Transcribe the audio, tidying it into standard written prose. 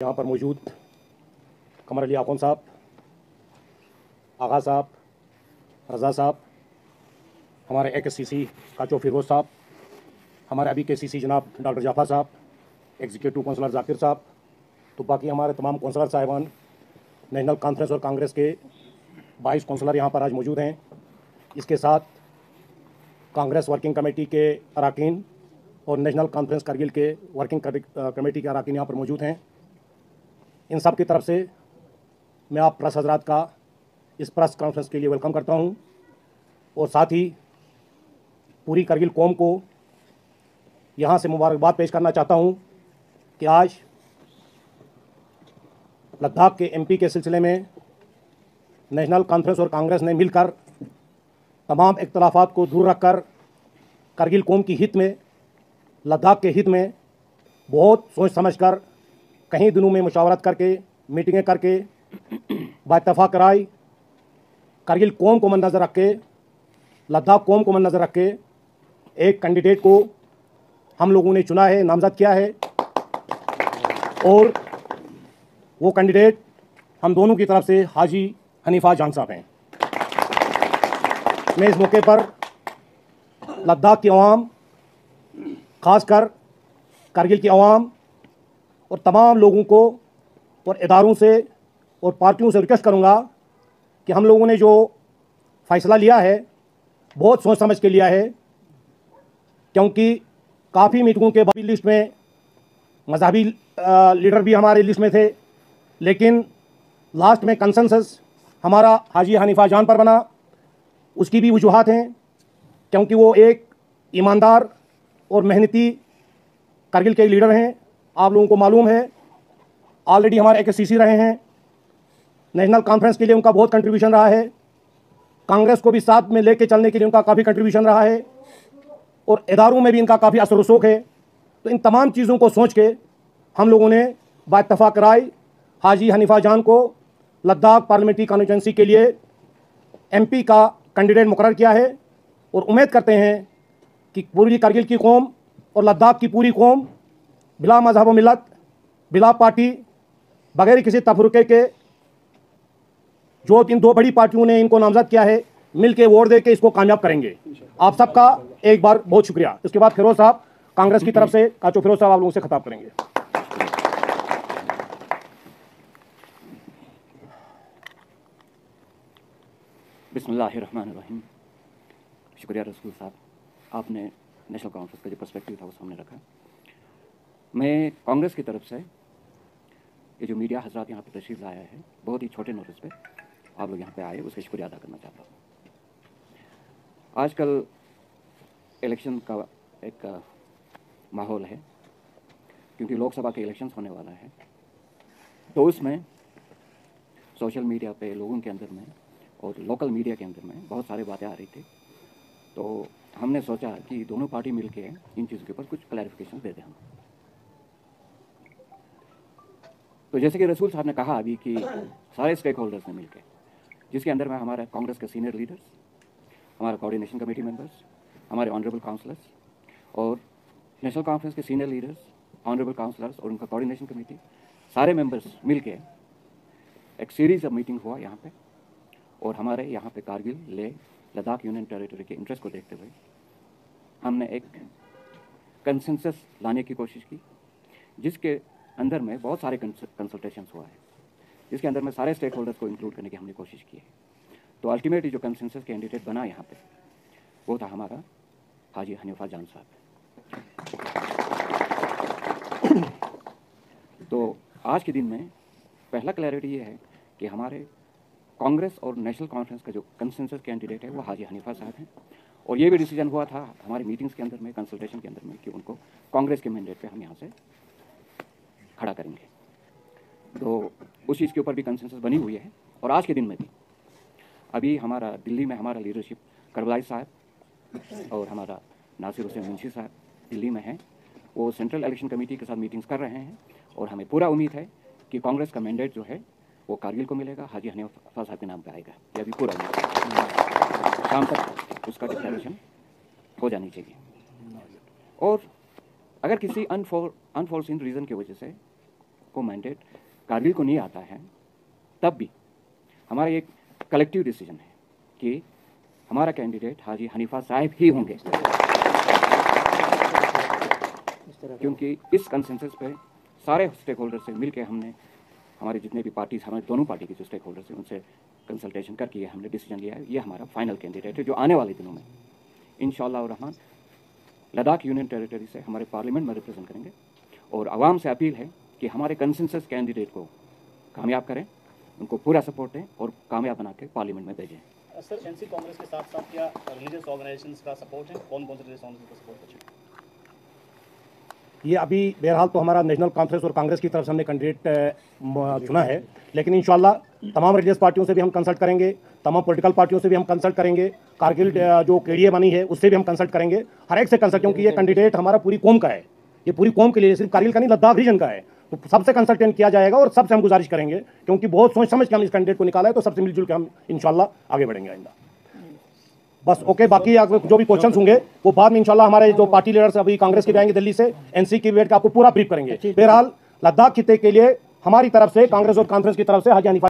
यहाँ पर मौजूद कमर अली आखून साहब, आगा साहब, रज़ा साहब, हमारे AKCC काचो फिरोज़ साहब, हमारे अभी KCC जनाब डॉक्टर जाफ़र साहब, एग्जीक्यूटिव काउंसलर जाकिर साहब, तो बाकी हमारे तमाम काउंसलर साहिबान, नेशनल कॉन्फ्रेंस और कांग्रेस के 22 काउंसलर यहाँ पर आज मौजूद हैं। इसके साथ कांग्रेस वर्किंग कमेटी के अरकान और नेशनल कॉन्फ्रेंस करगिल के वर्किंग कमेटी के अरकान यहाँ पर मौजूद हैं। इन सब की तरफ से मैं आप प्रेस हजरात का इस प्रेस कॉन्फ्रेंस के लिए वेलकम करता हूं और साथ ही पूरी करगिल कौम को यहां से मुबारकबाद पेश करना चाहता हूं कि आज लद्दाख के MP के सिलसिले में नेशनल कॉन्फ्रेंस और कांग्रेस ने मिलकर तमाम इख्तलाफात को दूर रखकर करगिल कौम की हित में, लद्दाख के हित में बहुत सोच समझकर कहीं दिनों में मुशावरत करके, मीटिंगें करके बाइत्तफाक राय करगिल कौम को मद्देनज़र रख के, लद्दाख कौम को मद्देनज़र रख के एक कैंडिडेट को हम लोगों ने चुना है, नामज़द किया है और वो कैंडिडेट हम दोनों की तरफ से हाजी हनीफा जान साहब हैं। मैं इस मौके पर लद्दाख की अवाम, ख़ासकर करगिल की अवाम और तमाम लोगों को और इदारों से और पार्टियों से रिक्वेस्ट करूंगा कि हम लोगों ने जो फ़ैसला लिया है बहुत सोच समझ के लिया है, क्योंकि काफ़ी मीटिंगों के बाद लिस्ट में मजहबी लीडर भी हमारे लिस्ट में थे, लेकिन लास्ट में कंसेंसस हमारा हाजी हनीफा जान पर बना। उसकी भी वजूहात हैं, क्योंकि वो एक ईमानदार और मेहनती करगिल के लीडर हैं। आप लोगों को मालूम है, ऑलरेडी हमारे AKCC रहे हैं, नेशनल कॉन्फ्रेंस के लिए उनका बहुत कंट्रीब्यूशन रहा है, कांग्रेस को भी साथ में लेके चलने के लिए उनका काफ़ी कंट्रीब्यूशन रहा है और इदारों में भी इनका काफ़ी असर रसूख है। तो इन तमाम चीज़ों को सोच के हम लोगों ने बाइत्तफाक राय हाजी हनीफा जान को लद्दाख पार्लियामेंट्री कॉन्स्टिट्यूंसी के लिए MP का कैंडिडेट मुकर्रर किया है और उम्मीद करते हैं कि पूरी करगिल की कौम और लद्दाख की पूरी कौम बिला मजहब व मिलत, बिला पार्टी, बगैर किसी तफरुके के, जो इन दो बड़ी पार्टियों ने इनको नामजद किया है, मिल के वोट दे के इसको कामयाब करेंगे। आप सबका एक बार बहुत शुक्रिया। इसके बाद फिरोज साहब कांग्रेस की तरफ से, काचो फिरोज साहब आप लोगों से खिताब करेंगे। बिस्मिल्लाहिर्रहमानिर्रहीम। शुक्रिया रसूल साहब, आपने नेशनल कॉन्फ्रेंस का जो पर्सपेक्टिव था वो सामने रखा। मैं कांग्रेस की तरफ से ये जो मीडिया हजरात यहाँ पे तशरीफ़ लाया है, बहुत ही छोटे नोटिस पे आप लोग यहाँ पे आए, उसका शुक्रिया अदा करना चाहता हूँ। आजकल इलेक्शन का एक माहौल है, क्योंकि लोकसभा के इलेक्शंस होने वाला है, तो उसमें सोशल मीडिया पे लोगों के अंदर में और लोकल मीडिया के अंदर में बहुत सारी बातें आ रही थी। तो हमने सोचा कि दोनों पार्टी मिलके इन चीज़ों के ऊपर कुछ क्लैरिफिकेशन दे दें हम। तो जैसे कि रसूल साहब ने कहा अभी कि सारे स्टेक होल्डर्स ने मिलकर, जिसके अंदर में हमारे कांग्रेस के सीनियर लीडर्स, हमारे कोऑर्डिनेशन कमेटी मेंबर्स, हमारे ऑनरेबल काउंसलर्स और नेशनल कॉन्फ्रेंस के सीनियर लीडर्स, ऑनरेबल काउंसलर्स और उनका कोऑर्डिनेशन कमेटी, सारे मेंबर्स मिलके एक सीरीज ऑफ मीटिंग हुआ यहाँ पे। और हमारे यहाँ पे कारगिल, लेह, लद्दाख यूनियन टेरिटरी के इंटरेस्ट को देखते हुए हमने एक कंसेंसस लाने की कोशिश की, जिसके अंदर में बहुत सारे कंसल्टेशंस हुआ है, जिसके अंदर में सारे स्टेक होल्डर्स को इंक्लूड करने की हमने कोशिश की है। तो अल्टीमेटली जो कंसेंसस कैंडिडेट बना यहाँ पे वो था हमारा हाजी हनीफा जान साहब। तो आज के दिन में पहला क्लैरिटी ये है कि हमारे कांग्रेस और नेशनल कॉन्फ्रेंस का जो कंसेंसस कैंडिडेट है वो हाजी हनीफा साहब हैं, और ये भी डिसीजन हुआ था हमारी मीटिंग्स के अंदर में, कंसल्टेशन के अंदर में, कि उनको कांग्रेस के मैंडेट पे हम यहाँ से खड़ा करेंगे। तो उस चीज़ के ऊपर भी कंसेंसस बनी हुई है। और आज के दिन में भी अभी हमारा दिल्ली में हमारा लीडरशिप करबलाई साहब और हमारा नासिर हुसैन मुंशी साहब दिल्ली में हैं, वो सेंट्रल इलेक्शन कमेटी के साथ मीटिंग्स कर रहे हैं, और हमें पूरा उम्मीद है कि कांग्रेस का मैंडेट जो है वो कारगिल को मिलेगा, हाजी हनीफा साहब के नाम पे आएगा। यह भी पूरा शाम तक उसका डिक्लेरेशन हो जानी चाहिए। और अगर किसी अनफॉर्सिन रीज़न की वजह से को मैंडेट कारगिल को नहीं आता है, तब भी हमारा एक कलेक्टिव डिसीजन है कि हमारा कैंडिडेट हाजी हनीफा साहब ही होंगे, क्योंकि इस कंसेंसस पे सारे स्टेक होल्डर से मिलकर हमने, हमारे जितने भी पार्टीज, हमारे दोनों पार्टी के जो स्टेक होल्डर्स हैं उनसे कंसल्टेशन करके हमने डिसीजन लिया है, ये हमारा फाइनल कैंडिडेट है जो आने वाले दिनों में इंशाअल्लाह रहमान लद्दाख यूनियन टेरिटरी से हमारे पार्लियामेंट में रिप्रेजेंट करेंगे। और आवाम से अपील है कि हमारे कंसेंसस कैंडिडेट को कामयाब करें, उनको पूरा सपोर्ट दें और कामयाब बना के पार्लियामेंट में भेजें। सर, एनसी कांग्रेस के साथ साथ क्या रिलीजियस ऑर्गेनाइजेशंस का सपोर्ट है? कौन कौन से रिलीजियस ऑर्गेनाइजेशन का सपोर्ट है? ये अभी बहरहाल तो हमारा नेशनल कॉन्फ्रेंस और कांग्रेस की तरफ से हमने कैंडिडेट चुना है, लेकिन इंशाल्लाह तमाम रिलीजियस पार्टियों से भी हम कंसल्ट करेंगे, तमाम पॉलिटिकल पार्टियों से भी हम कंसल्ट करेंगे, कारगिल जो केडीए बनी है उससे भी हम कंसल्ट करेंगे, हर एक से कंसल्ट, क्योंकि ये कैंडिडेट हमारा पूरी कौम का है, ये पूरी कौम के लिए, सिर्फ कारगिल का नहीं लद्दाख रीजन का है, तो सबसे कंसल्टेंट किया जाएगा और सबसे हम गुजारिश करेंगे, क्योंकि बहुत सोच समझ के हम इस कैंडिडेट को निकाला है, तो सबसे मिलजुल के हम इंशाल्लाह आगे बढ़ेंगे आइंदा। बस ओके, बाकी जो भी क्वेश्चंस होंगे वो बाद में इंशाल्लाह हमारे जो पार्टी लीडर्स अभी कांग्रेस के भी आएंगे दिल्ली से, एनसी की वेट का आपको पूरा ब्रीफ करेंगे। बहरहाल लद्दाख खिते के लिए हमारी तरफ से, कांग्रेस और कॉन्फ्रेंस की तरफ से हाजी हनीफा